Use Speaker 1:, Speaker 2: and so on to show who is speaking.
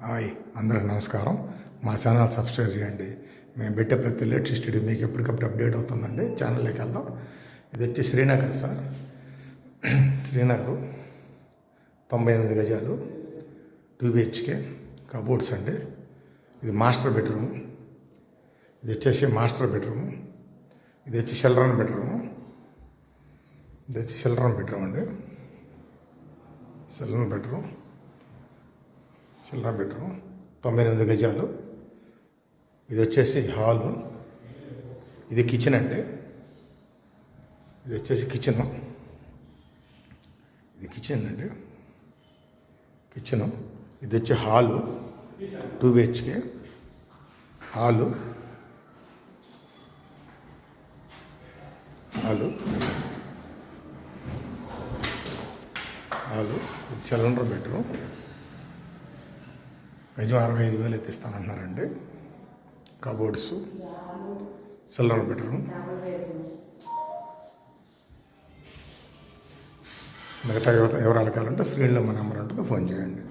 Speaker 1: Hi, అందరికి నమస్కారం. మా ఛానల్ సబ్స్క్రైబ్ చేయండి. మేము పెట్టే ప్రతి లేటెస్ట్ వీడియో మీకు ఎప్పటికప్పుడు అప్డేట్ అవుతుందండి. ఛానల్లోకి వెళ్దాం. ఇది వచ్చి శ్రీనగర్ సార్. శ్రీనగర్ 98 గజాలు 2 BHK కబోర్డ్స్ అండి. ఇది మాస్టర్ బెడ్రూమ్. ఇది వచ్చేసి మాస్టర్ బెడ్రూమ్. ఇది వచ్చి చిల్డ్రన్ బెడ్రూమ్. ఇది వచ్చి చిల్డ్రన్ బెడ్రూమ్ అండి. చిల్డ్రన్ బెడ్రూమ్ 98 గజాలు. ఇది వచ్చేసి హాలు. ఇది కిచెన్ అండి. ఇది వచ్చేసి కిచెను. ఇది కిచెన్ అండి. కిచెను. ఇది వచ్చి హాలు 2 BHK హాలు. హాలు ఇది చిల్డ్రన్ బెడ్రూమ్. గజం 65,000 ఎత్తిస్తానంటున్నారండి. Cupboards, children bedroom. మిగతా వివరాలు కావాలంటే స్క్రీన్లో మా నెంబర్ ఉంటుంది, ఫోన్ చేయండి.